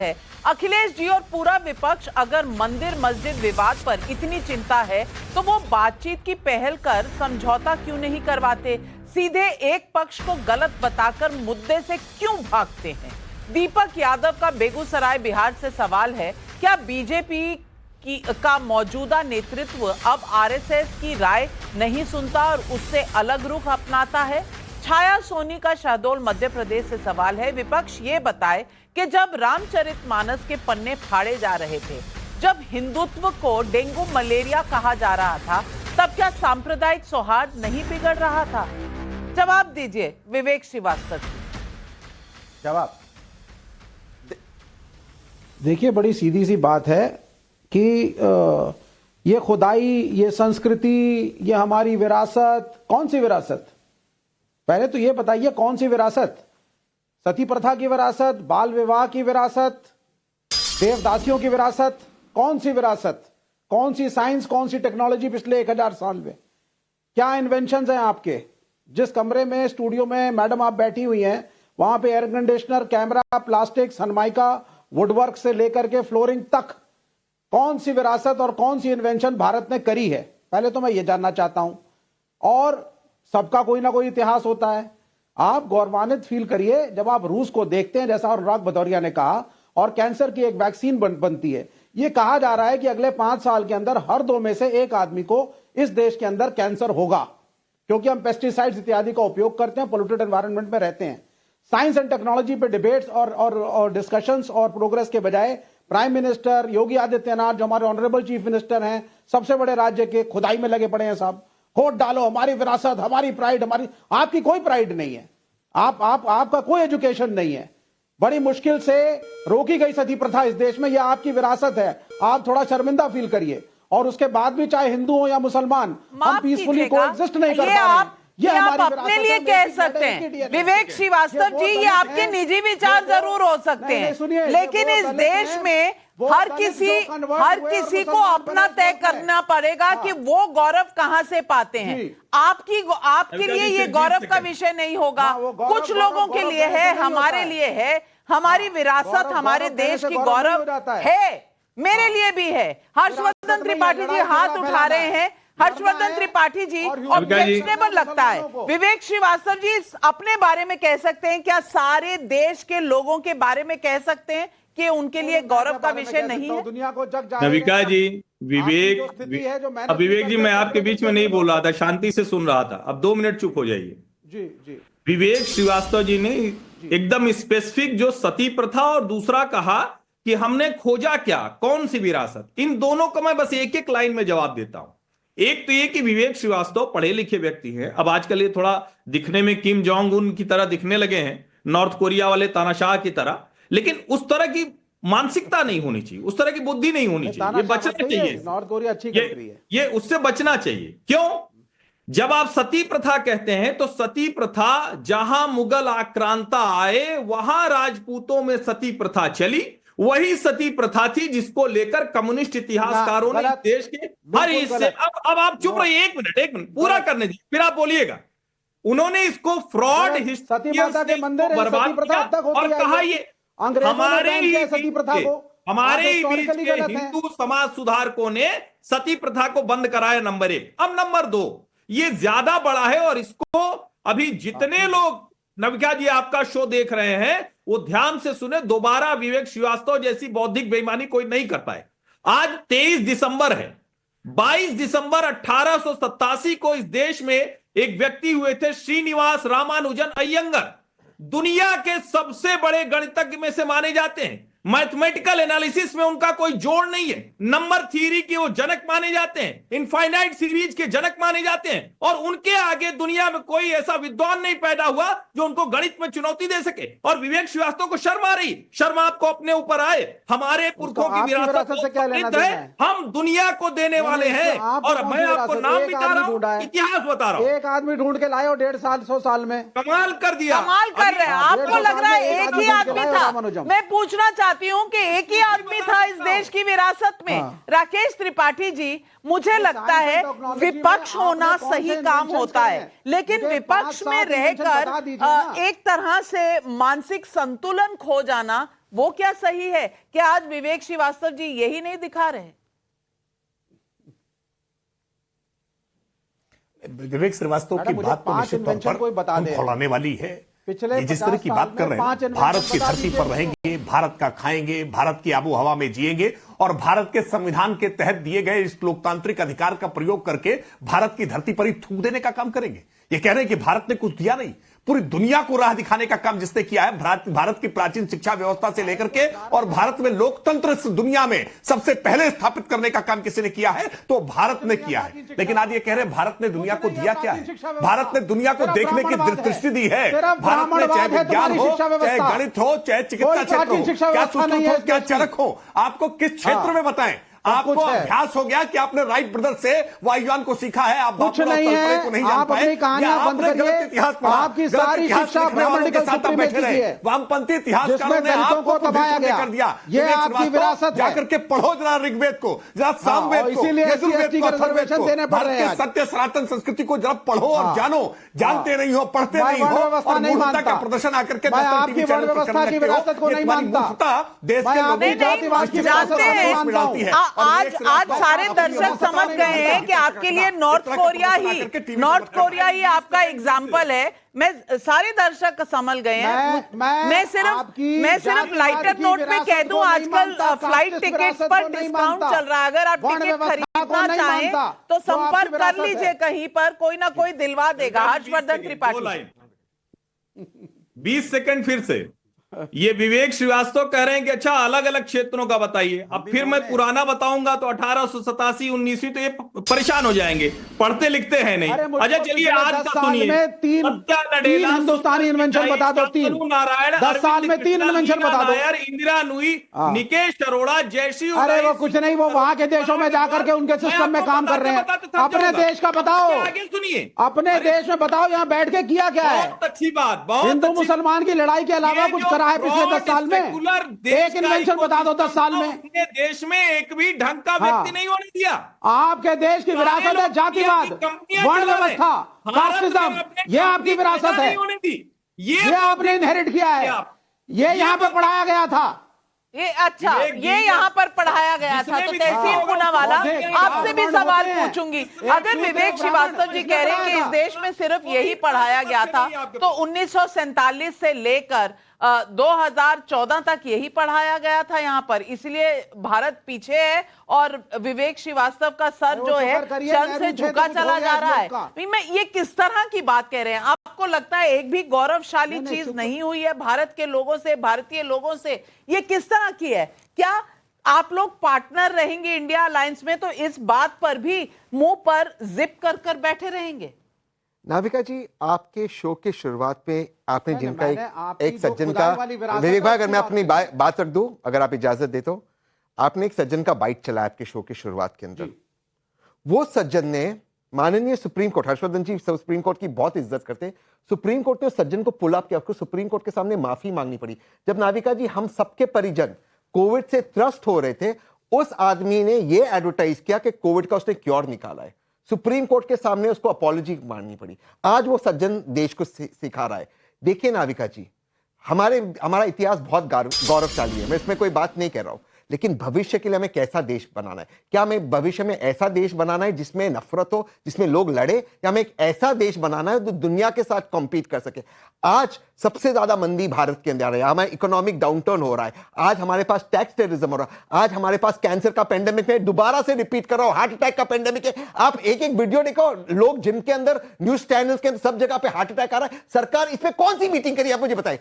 है। अखिलेश जी और पूरा विपक्ष अगर मंदिर मस्जिद विवाद पर इतनी चिंता है तो वो बातचीत की पहल कर समझौता क्यों नहीं करवाते? सीधे एक पक्ष को गलत बताकर मुद्दे से क्यों भागते हैं? दीपक यादव का बेगूसराय बिहार से सवाल है, क्या बीजेपी का मौजूदा नेतृत्व अब आरएसएस की राय नहीं सुनता और उससे अलग रुख अपनाता है? छाया सोनी का शहडोल मध्य प्रदेश से सवाल है, विपक्ष ये बताए कि जब रामचरितमानस के पन्ने फाड़े जा रहे थे, जब हिंदुत्व को डेंगू मलेरिया कहा जा रहा था, तब क्या सांप्रदायिक सौहार्द नहीं बिगड़ रहा था? जवाब दीजिए विवेक श्रीवास्तव जी। जवाब देखिए, बड़ी सीधी सी बात है कि ये खुदाई, ये संस्कृति, ये हमारी विरासत, कौन सी विरासत? पहले तो ये बताइए कौन सी विरासत? सती प्रथा की विरासत, बाल विवाह की विरासत, देवदासियों की विरासत? कौन सी विरासत? कौन सी साइंस, कौन सी टेक्नोलॉजी पिछले 1000 साल में? क्या इन्वेंशंस हैं आपके? जिस कमरे में, स्टूडियो में मैडम आप बैठी हुई हैं, वहां पे air conditioner, camera, plastic, Sunmica, woodwork से लेकर के फ्लोरिंग तक कौन सी विरासत और कौन सी इन्वेंशन भारत ने करी है? पहले तो मैं ये जानना चाहता हूं। और सबका कोई ना कोई इतिहास होता है। आप गौरवान्वित फील करिए जब आप रूस को देखते हैं, जैसा अनुराग भदौरिया ने कहा, और कैंसर की एक वैक्सीन बनती है। यह कहा जा रहा है कि अगले 5 साल के अंदर हर 2 में से 1 आदमी को इस देश के अंदर कैंसर होगा, क्योंकि हम पेस्टिसाइड्स इत्यादि का उपयोग करते हैं, पोल्यूटेड एनवायरनमेंट में रहते हैं। साइंस एंड टेक्नोलॉजी पे डिबेट्स और डिस्कशंस और प्रोग्रेस के बजाय प्राइम मिनिस्टर योगी आदित्यनाथ, जो हमारे ऑनरेबल चीफ मिनिस्टर हैं, सबसे बड़े राज्य के, खुदाई में लगे पड़े हैं। साहब वोट डालो, हमारी विरासत, हमारी प्राइड, हमारी। आपकी कोई प्राइड नहीं है, आपका कोई एजुकेशन नहीं है। बड़ी मुश्किल से रोकी गई सती प्रथा इस देश में, यह आपकी विरासत है। आप थोड़ा शर्मिंदा फील करिए। और उसके बाद भी चाहे हिंदू हो या मुसलमान, हम पीसफुली कोएग्जिस्ट नहीं कर पा रहे हैं। ये आप अपने लिए कह सकते हैं विवेक श्रीवास्तव जी, ये आपके निजी विचार जरूर हो सकते हैं, लेकिन इस देश में हर किसी को अपना तय करना पड़ेगा कि वो गौरव कहां से पाते हैं। आपके लिए ये गौरव का विषय नहीं होगा, कुछ लोगों के लिए है, हमारे लिए है। हमारी विरासत हमारे देश की गौरव है, मेरे लिए भी है। हर्षवर्धन त्रिपाठी जी हाथ उठा रहे हैं। हर्षवर्धन त्रिपाठी जी ऑब्जेक्शनेबल लगता है। विवेक श्रीवास्तव जी अपने बारे में कह सकते हैं, क्या सारे देश के लोगों के बारे में कह सकते हैं कि उनके लिए गौरव का विषय नहीं है? दुनिया को जग जाहिर है। नविका जी, विवेक जी, मैं आपके बीच में नहीं बोल रहा था, शांति से सुन रहा था। अब 2 मिनट चुप हो जाइए। जी। विवेक श्रीवास्तव जी ने एकदम स्पेसिफिक जो सती प्रथा और दूसरा कहा कि हमने खोजा क्या, कौन सी विरासत, इन दोनों का मैं बस एक एक लाइन में जवाब देता हूं। एक तो ये कि विवेक श्रीवास्तव पढ़े लिखे व्यक्ति हैं। अब आजकल ये थोड़ा दिखने में किम जोंग उन की तरह दिखने लगे हैं, नॉर्थ कोरिया वाले तानाशाह की तरह, लेकिन उस तरह की मानसिकता नहीं होनी चाहिए, उस तरह की बुद्धि नहीं होनी चाहिए। ये बचना चाहिए। नॉर्थ कोरिया अच्छी कंट्री है, ये उससे बचना चाहिए। क्यों? जब आप सती प्रथा कहते हैं तो सती प्रथा जहां मुगल आक्रांता आए वहां राजपूतों में सती प्रथा चली। वही सती प्रथा थी जिसको लेकर कम्युनिस्ट इतिहासकारों ने देश के हर हिस्से। अब आप चुप रहिए, एक मिनट पूरा करने दीजिए, फिर आप बोलिएगा। उन्होंने इसको फ्रॉड हिस्ट्री बर्बाद किया और कहा ये हमारे ही बीच के हिंदू समाज सुधारकों ने सती प्रथा को बंद कराया, नंबर 1। अब नंबर 2, ये ज्यादा बड़ा है और इसको अभी जितने लोग नविका जी आपका शो देख रहे हैं वो ध्यान से सुने। दोबारा विवेक श्रीवास्तव जैसी बौद्धिक बेईमानी कोई नहीं कर पाए। आज 23 दिसंबर है। 22 दिसंबर 1887 को इस देश में एक व्यक्ति हुए थे, श्रीनिवास रामानुजन अयंगर। दुनिया के सबसे बड़े गणितज्ञ में से माने जाते हैं। मैथमेटिकल एनालिसिस में उनका कोई जोड़ नहीं है। नंबर थ्योरी के वो जनक माने जाते हैं, इनफाइनाइट सीरीज के जनक माने जाते हैं, और उनके आगे दुनिया में कोई ऐसा विद्वान नहीं पैदा हुआ जो उनको गणित में चुनौती दे सके। और विवेक श्रीवास्तव को शर्म आ रही, शर्म आपको अपने ऊपर आए। हमारे पुरखों की विरासत है, हम दुनिया को देने वाले हैं। और मैं आपको नाम बता रहा हूं, इतिहास बता रहा हूं। एक आदमी ढूंढ के लाए 150 साल में, कमाल कर दिया। कमाल कर रहे हैं। आपको लग रहा है एक ही आदमी था? मैं पूछना चाहती हूं कि एक ही आदमी था इस देश की विरासत में। राकेश त्रिपाठी जी, मुझे लगता है विपक्ष होना सही काम होता है, लेकिन विपक्ष में रहकर एक तरह से मानसिक संतुलन खो जाना वो क्या सही है? क्या आज विवेक श्रीवास्तव जी यही नहीं दिखा रहे हैं? विवेक श्रीवास्तव की मैडम, मुझे बात तो 5 निश्चित तौर इन्वेंशन कोई बता पर दे। खौलाने वाली है। पिछले ये जिस तरह 50 की साल बात में कर रहे 5 हैं, इन्वेंशन भारत की बता धरती दीजिए पर रहेंगे, भारत का खाएंगे, भारत की आबो हवा में जिएंगे और भारत के संविधान के तहत दिए गए इस लोकतांत्रिक अधिकार का प्रयोग करके भारत की धरती पर ही थूक देने का काम करेंगे। ये कह रहे हैं कि भारत ने कुछ दिया नहीं, पूरी दुनिया को राह दिखाने का काम जिसने किया है, भारत की प्राचीन शिक्षा व्यवस्था से लेकर के और भारत में लोकतंत्र इस दुनिया में सबसे पहले स्थापित करने का काम किसी ने किया है तो भारत ने किया है। लेकिन आज ये कह रहे हैं भारत ने दुनिया को दिया क्या है? भारत ने दुनिया को देखने की दृष्टि दी है। भारत ने चाहे विज्ञान हो, चाहे गणित हो, चाहे चिकित्सा क्षेत्र हो, क्या सुश्रुत हो, क्या चरक हो, आपको किस क्षेत्र में बताएं? आपको अभ्यास हो गया कि आपने राइट ब्रदर से वायुयान को सीखा है, आप कुछ नहीं है, को नहीं जान आप पाए, अपनी कहानियां बंद करिए, इतिहास पढ़ा, आपकी सारी शिक्षा पॉलिटिकल बैठे रहे, वामपंथी इतिहासकारों ने आपको दबाया गया कर दिया। ये आपकी विरासत है। जाकर के पढ़ो जरा ऋग्वेद को, जरा सामवेद को, इसीलिए यजुर्वेद को, अथर्ववेद को, देने पड़ रहे हैं। भारत के सत्य सनातन संस्कृति को जरा पढ़ो और जानो। जानते नहीं हो, पढ़ते नहीं हो और मूर्खता का प्रदर्शन आकर के आपकी वर्ण व्यवस्था की विरासत को नहीं मानता। देश के लोगों को जानते हैं, आज सारे दर्शक समझ गए हैं कि आपके लिए नॉर्थ कोरिया ही आपका एग्जाम्पल है। मैं सारे दर्शक समझ गए हैं। मैं सिर्फ लाइटर नोट पे कह दूं, आजकल फ्लाइट टिकट्स पर डिस्काउंट चल रहा है। अगर आप टिकट खरीदना चाहें तो संपर्क कर लीजिए, कहीं पर कोई ना कोई दिलवा देगा। हर्षवर्धन त्रिपाठी। 20 सेकंड फिर से। ये विवेक श्रीवास्तव कह रहे हैं कि अच्छा अलग अलग क्षेत्रों का बताइए। अब फिर मैं पुराना बताऊंगा तो 1887 19वीं, तो ये परेशान हो जाएंगे, पढ़ते लिखते हैं नहीं। अच्छा चलिए आज का सुनिए। 3 हिंदुस्तानी इन्वेंशन बता दो। 3 नारायण, 10 साल में 3 इन्वेंशन बता दो। इंदिरा नूई, निकेश अरोड़ा, जयश्री। अरे वो कुछ नहीं, वो वहां के देशों में जाकर के उनके सिस्टम में काम कर रहे हैं। अपने देश का बताओ, आगे सुनिए। अपने देश में बताओ, यहाँ बैठ के किया क्या है? बहुत अच्छी बात, बहुत हिंदू मुसलमान की लड़ाई के अलावा कुछ करा है पिछले 10 साल में? एक इन्वेंशन बता दो 10 साल में। अपने देश में एक भी ढंग का व्यक्ति नहीं होने दिया। आपके देश की विरासत है जातिवाद, वर्ण व्यवस्था, कास्टिज्म, ये आपकी विरासत है। ये आपने इनहेरिट किया है, ये यहाँ पे पढ़ाया गया था। ये अच्छा, ये यहाँ पर पढ़ाया गया था। तो तहसीन पूनावाला, आपसे भी सवाल पूछूंगी। अगर विवेक श्रीवास्तव जी कह रहे हैं कि इस देश में सिर्फ यही पढ़ाया गया था, तो 1947 से लेकर 2014 तक यही पढ़ाया गया था यहाँ पर, इसलिए भारत पीछे है और विवेक श्रीवास्तव का सर जो है क्षण से झुका चला जा रहा है। मैं ये किस तरह की बात कह रहे हैं? आपको लगता है एक भी गौरवशाली चीज नहीं हुई है भारत के लोगों से, भारतीय लोगों से? ये किस तरह की है? क्या आप लोग पार्टनर रहेंगे इंडिया अलायंस में, तो इस बात पर भी मुंह पर जिप कर कर बैठे रहेंगे? नाविका जी, आपके शो की शुरुआत में आपने जिनका एक सज्जन का, विवेक भाई अगर मैं अपनी बात रख दूं, अगर आप इजाजत दे तो, आपने एक सज्जन का बाइट चलाया आपके शो की शुरुआत के अंदर। वो सज्जन ने माननीय सुप्रीम कोर्ट, हर्षवर्धन जी सुप्रीम कोर्ट की बहुत इज्जत करते, सुप्रीम कोर्ट ने उस सज्जन को पुल अप किया, आपको सुप्रीम कोर्ट के सामने माफी मांगनी पड़ी। जब नाविका जी हम सबके परिजन कोविड से त्रस्त हो रहे थे, उस आदमी ने यह एडवर्टाइज किया कि कोविड का उसने क्योर निकाला है, सुप्रीम कोर्ट के सामने उसको अपॉलॉजी मांगनी पड़ी। आज वो सज्जन देश को सिखा रहा है। देखिए नाविका जी, हमारा इतिहास बहुत गौरवशाली है, मैं इसमें कोई बात नहीं कह रहा हूं, लेकिन भविष्य के लिए हमें कैसा देश बनाना है? क्या हमें भविष्य में ऐसा देश बनाना है जिसमें नफरत हो, जिसमें लोग लड़े, या हमें एक ऐसा देश बनाना है जो दुनिया के साथ कॉम्पीट कर सके? आज सबसे ज्यादा मंदी भारत के अंदर है, हमारा इकोनॉमिक डाउनटर्न हो रहा है, आज हमारे पास टैक्स टेररिज्म हो रहा है, आज हमारे पास कैंसर का पेंडेमिक है, दोबारा से रिपीट कर रहा हूं, हार्ट अटैक का पेंडेमिक है। आप एक एक वीडियो देखो, लोग जिनके अंदर न्यूज चैनल्स के अंदर सब जगह पे हार्ट अटैक आ रहा है। सरकार इस पे कौन सी मीटिंग करी, आप मुझे बताएं।